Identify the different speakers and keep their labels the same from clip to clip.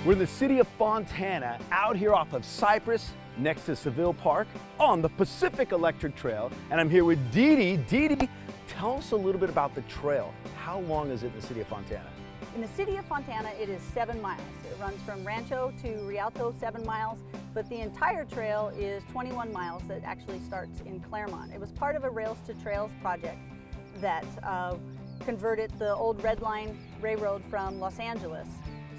Speaker 1: We're in the city of Fontana, out here off of Cypress, next to Seville Park, on the Pacific Electric Trail. And I'm here with Dee Dee. Dee Dee, tell us a little bit about the trail. How long is it in the city of Fontana?
Speaker 2: In the city of Fontana, it is 7 miles. It runs from Rancho to Rialto, 7 miles, but the entire trail is 21 miles that actually starts in Claremont. It was part of a Rails to Trails project that converted the old Red Line Railroad from Los Angeles.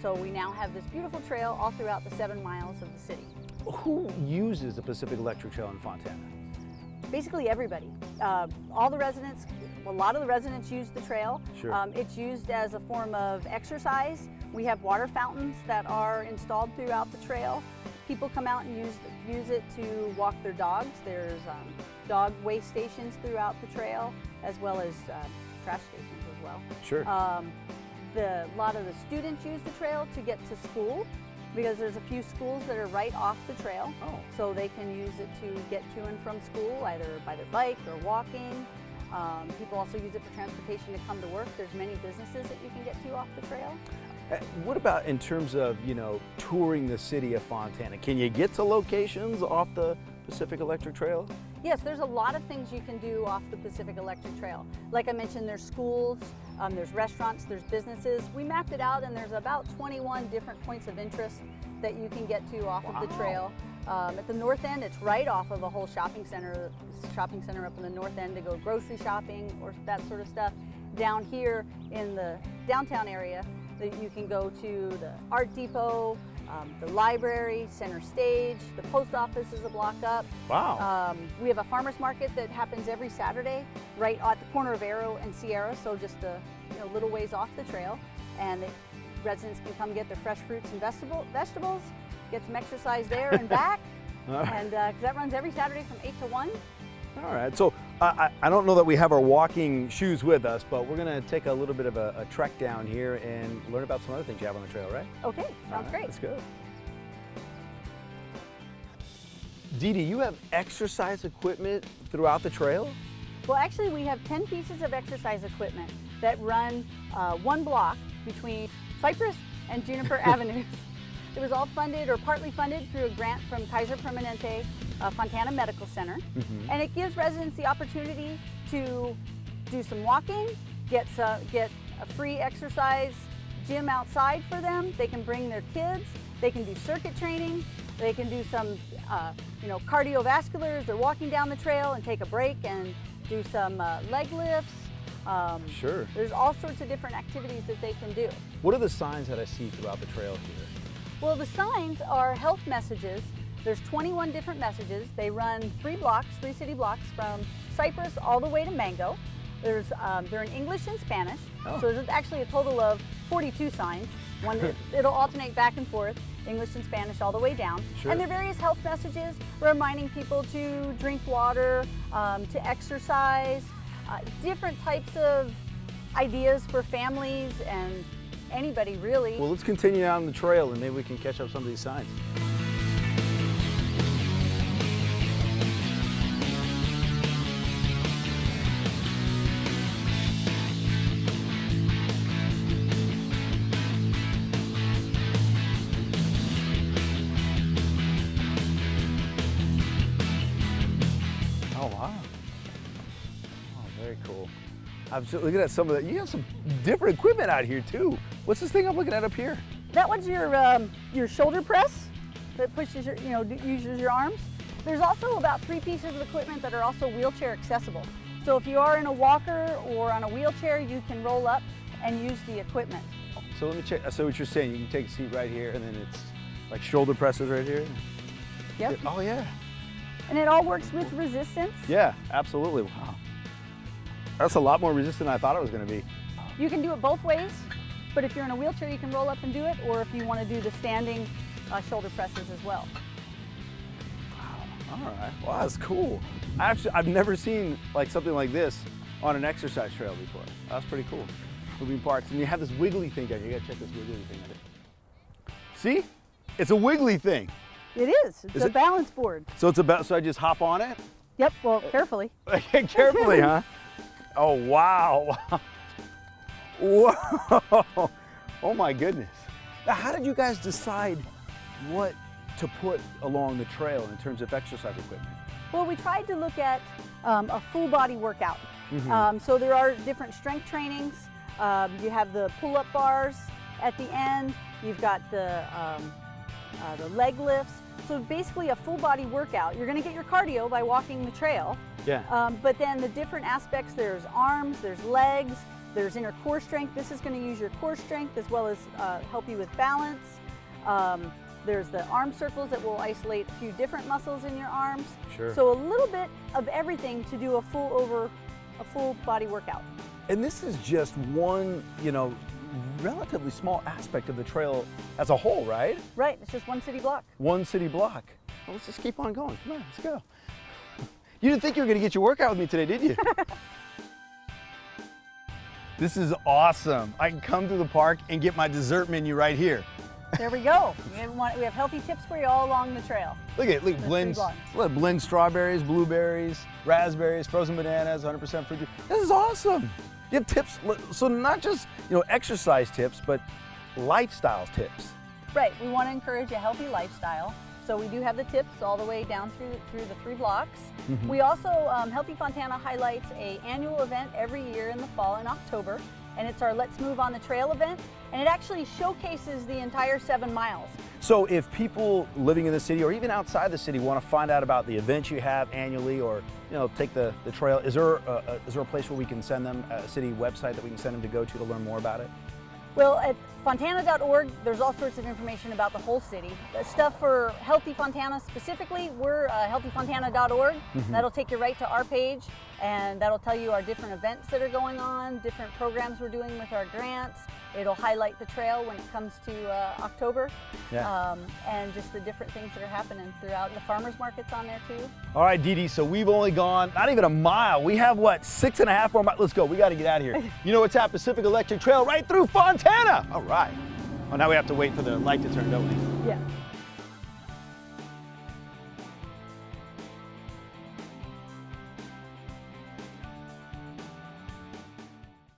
Speaker 2: So we now have this beautiful trail all throughout the 7 miles of the city.
Speaker 1: Who uses the Pacific Electric Trail in Fontana?
Speaker 2: Basically everybody. All the residents, a lot of the residents use the trail.
Speaker 1: Sure.
Speaker 2: It's used as a form of exercise. We have water fountains that are installed throughout the trail. People come out and use it to walk their dogs. There's dog waste stations throughout the trail, as well as trash stations as well.
Speaker 1: Sure.
Speaker 2: A lot of the students use the trail to get to school, because there's a few schools that are right off the trail.
Speaker 1: Oh.
Speaker 2: So they can use it to get to and from school, either by their bike or walking. People also use it for transportation to come to work. There's many businesses that you can get to off the trail.
Speaker 1: What about in terms of, touring the city of Fontana? Can you get to locations off the Pacific Electric Trail?
Speaker 2: Yes, there's a lot of things you can do off the Pacific Electric Trail. Like I mentioned, there's schools, there's restaurants, there's businesses. We mapped it out, and there's about 21 different points of interest that you can get to off of the trail. At the north end, it's right off of a whole shopping center up in the north end to go grocery shopping or that sort of stuff. Down here in the downtown area, you can go to the Art Depot, the library, center stage, the post office is a block up.
Speaker 1: Wow.
Speaker 2: We have a farmer's market that happens every Saturday right at the corner of Arrow and Sierra, so just a little ways off the trail. And residents can come get their fresh fruits and vegetables, get some exercise there and back. And that runs every Saturday from 8 to 1.
Speaker 1: All right, so I don't know that we have our walking shoes with us, but we're gonna take a little bit of a trek down here and learn about some other things you have on the trail, right?
Speaker 2: Okay, sounds great.
Speaker 1: Let's go. Dee Dee, you have exercise equipment throughout the trail?
Speaker 2: Well, actually, we have 10 pieces of exercise equipment that run 1 block between Cypress and Juniper Avenues. It was all funded or partly funded through a grant from Kaiser Permanente Fontana Medical Center.
Speaker 1: Mm-hmm.
Speaker 2: And it gives residents the opportunity to do some walking, get a free exercise gym outside for them. They can bring their kids, they can do circuit training, they can do some cardiovasculars. They're walking down the trail and take a break and do some leg lifts.
Speaker 1: Sure.
Speaker 2: There's all sorts of different activities that they can do.
Speaker 1: What are the signs that I see throughout the trail here?
Speaker 2: Well, the signs are health messages. There's 21 different messages. They run 3 city blocks from Cypress all the way to Mango. They're in English and Spanish.
Speaker 1: Oh.
Speaker 2: So there's actually a total of 42 signs. It'll alternate back and forth, English and Spanish all the way down.
Speaker 1: Sure.
Speaker 2: And there are various health messages reminding people to drink water, to exercise, different types of ideas for families and anybody really.
Speaker 1: Well, let's continue down the trail and maybe we can catch up some of these signs. Oh, wow. Oh, very cool. I'm just looking at some of the, you have some different equipment out here too. What's this thing I'm looking at up here?
Speaker 2: That one's your shoulder press that pushes uses your arms. There's also about 3 pieces of equipment that are also wheelchair accessible. So if you are in a walker or on a wheelchair, you can roll up and use the equipment.
Speaker 1: So let me check. So what you're saying, you can take a seat right here and then it's like shoulder presses right here?
Speaker 2: Yep.
Speaker 1: Oh yeah.
Speaker 2: And it all works with resistance.
Speaker 1: Yeah, absolutely. Wow. That's a lot more resistant than I thought it was going to be.
Speaker 2: You can do it both ways, but if you're in a wheelchair, you can roll up and do it, or if you want to do the standing shoulder presses as well.
Speaker 1: All right. Wow, that's cool. I've never seen like something like this on an exercise trail before. That's pretty cool. Moving parts, and you have this wiggly thing down here. You gotta check this wiggly thing out. See? It's a wiggly thing.
Speaker 2: It is. It's a balance board.
Speaker 1: So so I just hop on it?
Speaker 2: Yep. Well, carefully.
Speaker 1: Carefully, huh? Oh wow. Whoa. Oh my goodness. Now, how did you guys decide what to put along the trail in terms of exercise equipment?
Speaker 2: Well, we tried to look at a full body workout.
Speaker 1: Mm-hmm.
Speaker 2: So there are different strength trainings. You have the pull-up bars at the end. You've got the leg lifts. So basically a full body workout. You're gonna get your cardio by walking the trail.
Speaker 1: Yeah.
Speaker 2: But then the different aspects, there's arms, there's legs, there's inner core strength. This is gonna use your core strength as well as help you with balance. There's the arm circles that will isolate a few different muscles in your arms.
Speaker 1: Sure.
Speaker 2: So a little bit of everything to do a full body workout.
Speaker 1: And this is just one, relatively small aspect of the trail as a whole, right?
Speaker 2: Right, it's just one city block.
Speaker 1: One city block. Well, let's just keep on going. Come on, let's go. You didn't think you were going to get your workout with me today, did you? This is awesome. I can come to the park and get my dessert menu right here.
Speaker 2: There we go. We have healthy tips for you all along the trail.
Speaker 1: Look blend strawberries, blueberries, raspberries, frozen bananas, 100% fruit juice. This is awesome. You have tips, so not just exercise tips, but lifestyle tips.
Speaker 2: Right. We want to encourage a healthy lifestyle. So we do have the tips all the way down through the 3 blocks. Mm-hmm. We also, Healthy Fontana highlights an annual event every year in the fall in October, and it's our Let's Move on the Trail event, and it actually showcases the entire 7 miles.
Speaker 1: So if people living in the city or even outside the city want to find out about the events you have annually or take the trail, is there a place where we can send them, a city website that we can send them to go to learn more about it?
Speaker 2: Well, at fontana.org, there's all sorts of information about the whole city. The stuff for Healthy Fontana specifically, we're healthyfontana.org. Mm-hmm. That'll take you right to our page, and that'll tell you our different events that are going on, different programs we're doing with our grants. It'll highlight the trail when it comes to October,
Speaker 1: yeah.
Speaker 2: And just the different things that are happening throughout. The farmers market's on there too.
Speaker 1: All right, Dee Dee, so we've only gone not even a mile. We have, 6.5 more miles? Let's go, we gotta get out of here. You know it's at Pacific Electric Trail right through Fontana. All right. Oh, now we have to wait for the light to turn, don't we?
Speaker 2: Yeah.